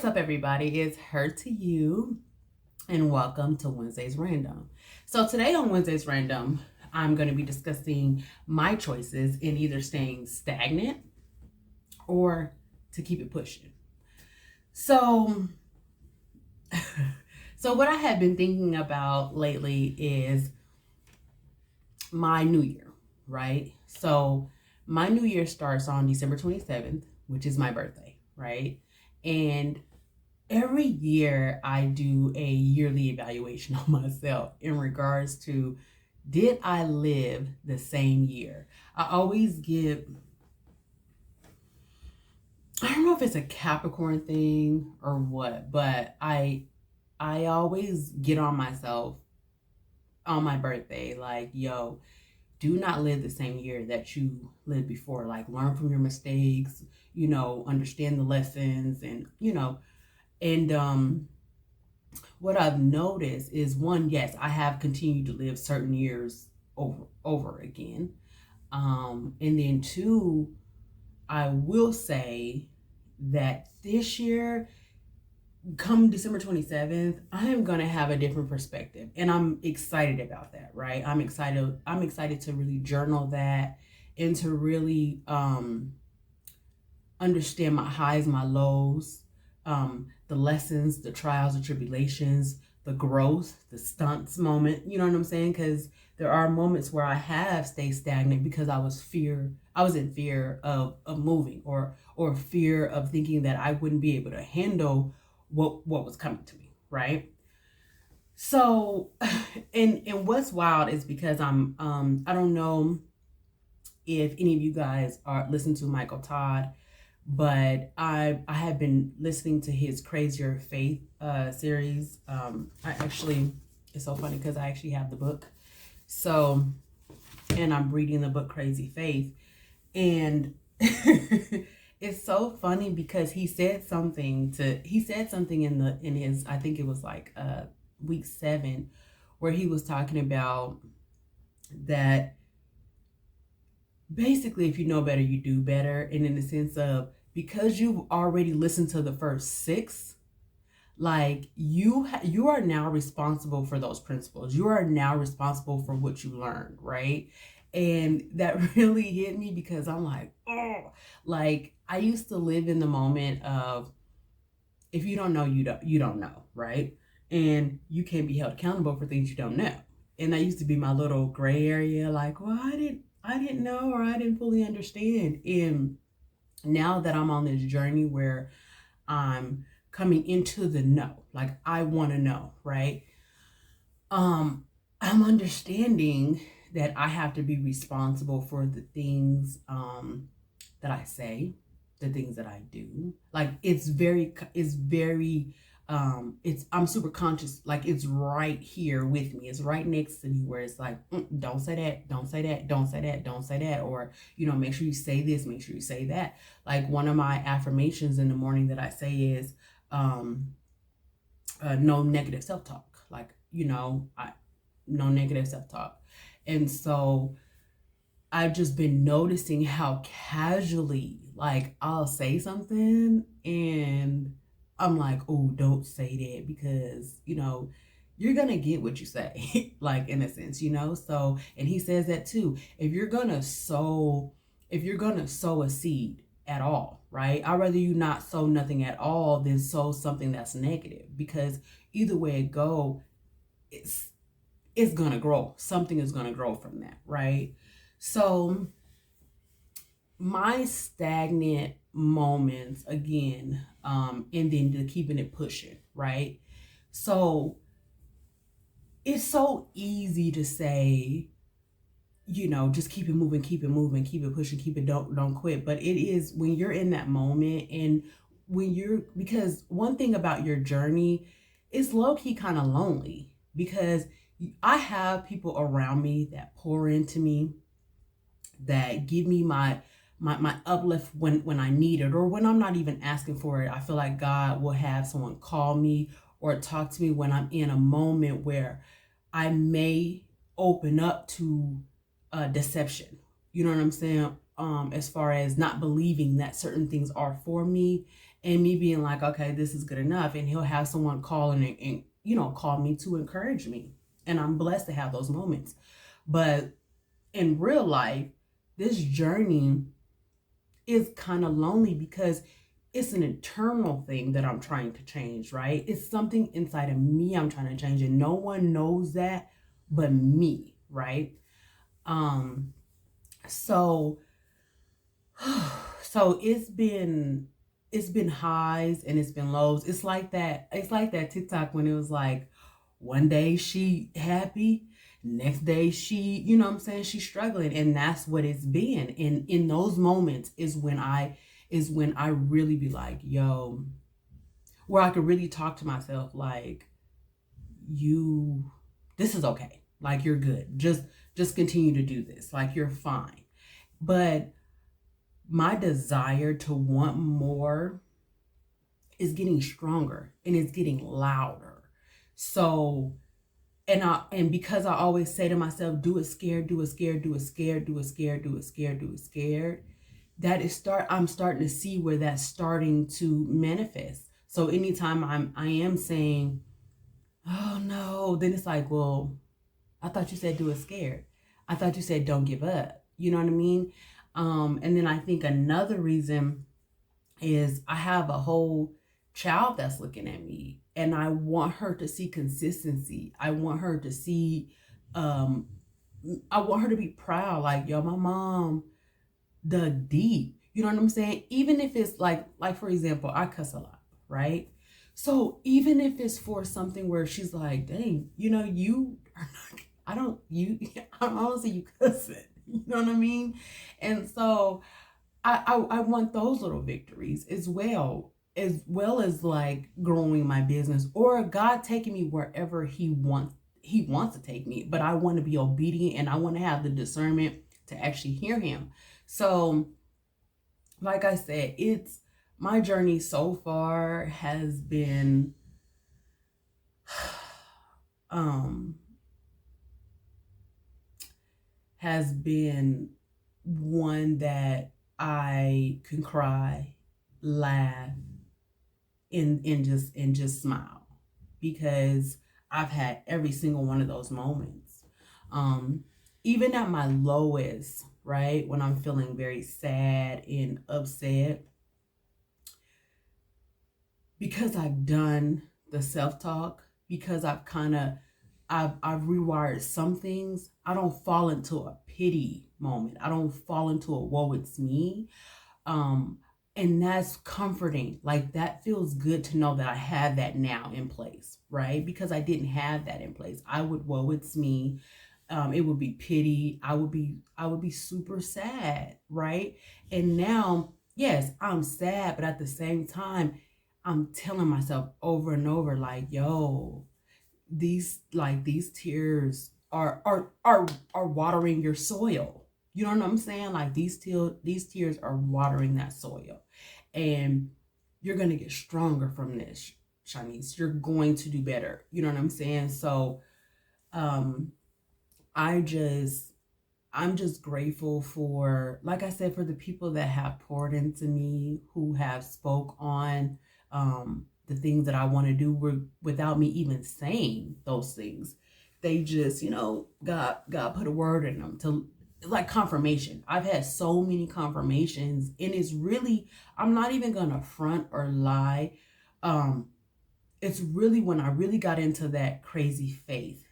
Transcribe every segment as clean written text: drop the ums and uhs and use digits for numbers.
What's up, everybody? It's her to you, and welcome to Wednesday's Random. So, today on Wednesday's Random, I'm going to be discussing my choices in either staying stagnant or to keep it pushing. So, what I have been thinking about lately is my new year, right? So, my new year starts on December 27th, which is my birthday, right? And every year I do a yearly evaluation on myself in regards to, did I live the same year? I always get, I don't know if it's a Capricorn thing or what, but I always get on myself on my birthday, like, yo, do not live the same year that you lived before. Like, learn from your mistakes, understand the lessons, and what I've noticed is, one, yes, I have continued to live certain years over again. And then two, I will say that this year, come December 27th, I am gonna have a different perspective. And I'm excited about that, right? I'm excited to really journal that and to really understand my highs, my lows, the lessons, the trials, the tribulations, the growth, the stunts moment. You know what I'm saying? Because there are moments where I have stayed stagnant because I was in fear of moving, or fear of thinking that I wouldn't be able to handle what was coming to me, right? So, and what's wild is because I don't know if any of you guys are listen to Michael Todd, but I have been listening to his Crazier Faith series. I actually, it's so funny because I actually have the book. So, and I'm reading the book Crazy Faith, and it's so funny because he said something in his, I think it was like week 7, where he was talking about that basically, if you know better, you do better. And in the sense of, because you've already listened to the first 6, like you are now responsible for those principles. You are now responsible for what you learned, right? And that really hit me because I'm like, oh, like I used to live in the moment of, if you don't know, you don't know, right? And you can't be held accountable for things you don't know. And that used to be my little gray area, like, well, I didn't know, or I didn't fully understand. And now that I'm on this journey where I'm coming into the know, like I want to know, right? I'm understanding that I have to be responsible for the things that I say, the things that I do. Like it's I'm super conscious, like it's right here with me. It's right next to me, where it's like, don't say that, don't say that, don't say that, don't say that, or make sure you say this, make sure you say that. Like, one of my affirmations in the morning that I say is no negative self-talk. Like, no negative self-talk. And so I've just been noticing how casually, like, I'll say something and I'm like, oh, don't say that, because, you're gonna get what you say, like, in a sense, So, and he says that too. If you're gonna sow a seed at all, right? I'd rather you not sow nothing at all than sow something that's negative, because either way it go, it's gonna grow. Something is gonna grow from that, right? So my stagnant moments again, and then the keeping it pushing, right? So it's so easy to say, just keep it moving, keep it pushing, keep it, don't quit. But it is when you're in that moment, and because one thing about your journey is low-key kind of lonely, because I have people around me that pour into me, that give me my uplift when I need it, or when I'm not even asking for it. I feel like God will have someone call me or talk to me when I'm in a moment where I may open up to deception. You know what I'm saying? As far as not believing that certain things are for me, and me being like, okay, this is good enough. And he'll have someone call and call me to encourage me. And I'm blessed to have those moments. But in real life, this journey is kind of lonely because it's an internal thing that I'm trying to change, right? It's something inside of me I'm trying to change, and no one knows that but me, right? Um, so so it's been highs and it's been lows. It's like that TikTok when it was like one day she happy, next day she, what I'm saying, she's struggling. And that's what it's been. And in those moments is when I really be like, yo, where I could really talk to myself like, you this is okay. Like, you're good. Just continue to do this. Like, you're fine. But my desire to want more is getting stronger and it's getting louder. So, and because I always say to myself, do it scared, do it scared, do it scared, do it scared, do it scared, do it scared, I'm starting to see where that's starting to manifest. So anytime I am saying, oh no, then it's like, well, I thought you said do it scared. I thought you said don't give up. You know what I mean? And then I think another reason is I have a whole child that's looking at me, and I want her to see consistency. I want her to see, um, I want her to be proud. Like, yo, my mom dug deep. You know what I'm saying? Even if it's like for example, I cuss a lot, right? So even if it's for something where she's like, dang, you are not, I don't see you cussing. You know what I mean? And so I want those little victories as well as like growing my business or God taking me wherever he wants to take me. But I want to be obedient and I want to have the discernment to actually hear him. So, like I said, it's my journey so far um has been one that I can cry, laugh, and just smile, because I've had every single one of those moments. Um, Even at my lowest, right, when I'm feeling very sad and upset, because I've done the self-talk, because I've rewired some things, I don't fall into a pity moment. I don't fall into a woe it's me. Um, and that's comforting. Like, that feels good to know that I have that now in place, right? Because I didn't have that in place. I would woe it's me. It would be pity. I would be super sad, right? And now, yes, I'm sad, but at the same time, I'm telling myself over and over, like, yo, these tears are watering your soil. You know what I'm saying? Like, these tears are watering that soil, and you're gonna get stronger from this, Shanice. You're going to do better. You know what I'm saying? So, um, I just I'm just grateful for, like I said, for the people that have poured into me, who have spoke on the things that I want to do without me even saying those things. They just, God put a word in them to, like, confirmation. I've had so many confirmations, and it's really, I'm not even gonna front or lie. Um, it's really when I really got into that crazy faith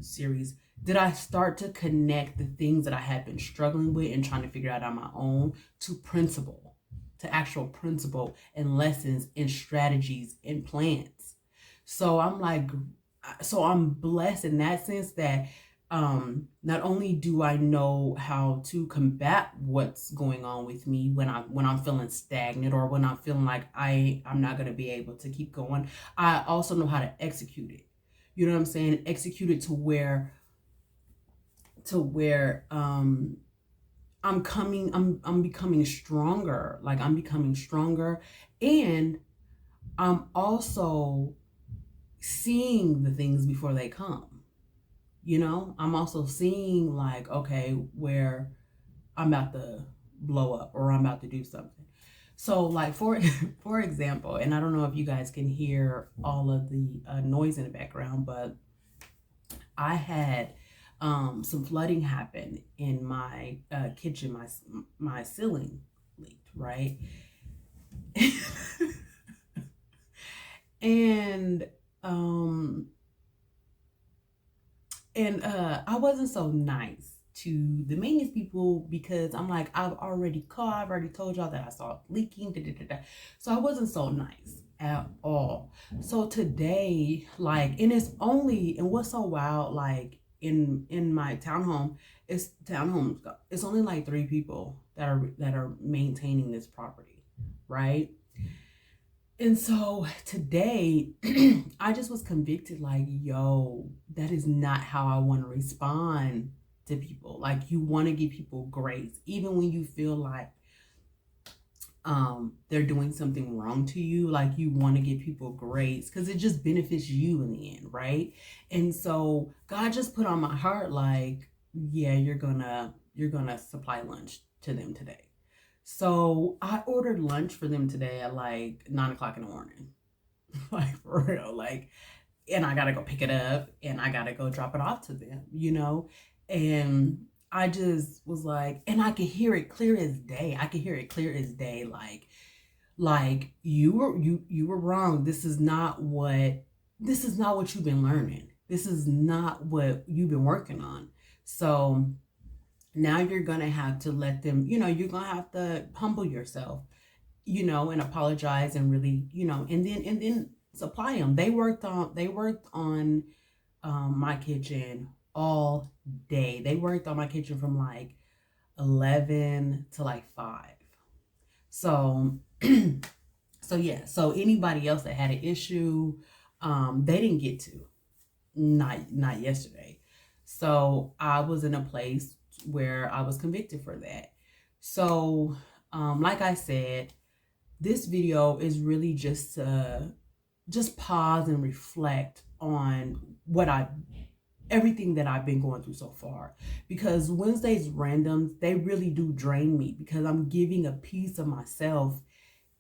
series did I start to connect the things that I had been struggling with and trying to figure out on my own to principle, to actual principle and lessons and strategies and plans. So I'm like, so I'm blessed in that sense that not only do I know how to combat what's going on with me when I'm feeling stagnant, or when I'm feeling like I'm not going to be able to keep going, I also know how to execute it. You know what I'm saying? Execute it to where I'm becoming stronger. Like, I'm becoming stronger, and I'm also seeing the things before they come. I'm also seeing, like, okay, where I'm about to blow up or I'm about to do something. So like for example, and I don't know if you guys can hear all of the noise in the background, but I had some flooding happen in my kitchen. My ceiling leaked, right? and um I wasn't so nice to the maintenance people because I'm like, I've already told y'all that I saw it leaking, da, da, da, da. So I wasn't so nice at all. So today, like, and what's so wild, like in my townhome, it's only like 3 people that are maintaining this property, right? And so today, I just was convicted like, yo, that is not how I want to respond to people. Like, you want to give people grace, even when you feel like they're doing something wrong to you. Like, you want to give people grace because it just benefits you in the end, right? And so God just put on my heart, like, yeah, you're gonna supply lunch to them today. So I ordered lunch for them today at like 9 o'clock in the morning. Like, for real. Like, and I gotta go pick it up and I gotta go drop it off to them, you know? And I just was like, and I could hear it clear as day. I could hear it clear as day. Like you were wrong. This is not what you've been learning. This is not what you've been working on. So now you're gonna have to let them, you're gonna have to humble yourself, and apologize and really, and then supply them. They worked on my kitchen all day. They worked on my kitchen from like 11 to like 5. So so yeah, so anybody else that had an issue, they didn't get to, not yesterday. So I was in a place where I was convicted for that. So like I said, this video is really just to pause and reflect on everything that I've been going through so far, because Wednesday's randoms, they really do drain me because I'm giving a piece of myself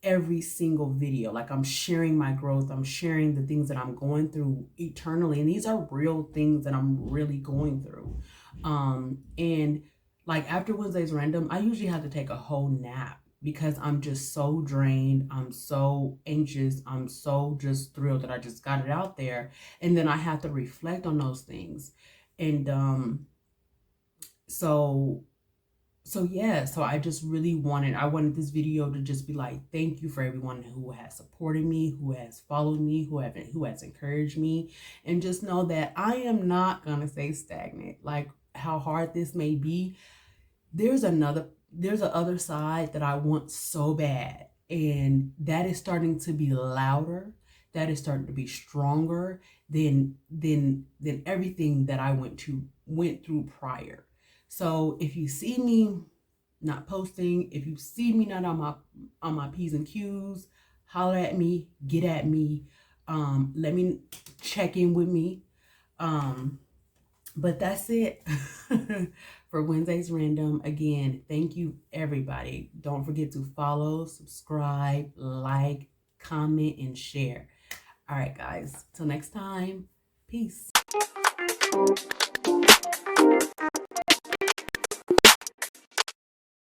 every single video. Like, I'm sharing my growth, I'm sharing the things that I'm going through eternally, and these are real things that I'm really going through. And like after Wednesday's random, I usually have to take a whole nap because I'm just so drained. I'm so anxious. I'm so just thrilled that I just got it out there. And then I have to reflect on those things. And so yeah, so I just really I wanted this video to just be like, thank you for everyone who has supported me, who has followed me, who has encouraged me, and just know that I am not gonna stay stagnant. Like, how hard this may be, there's an other side that I want so bad, and that is starting to be louder, that is starting to be stronger than everything that I went through prior. So if you see me not posting, if you see me not on my P's and Q's, holler at me, get at me, let me check in with me. But that's it for Wednesday's Random. Again, thank you, everybody. Don't forget to follow, subscribe, like, comment, and share. All right, guys. Till next time. Peace.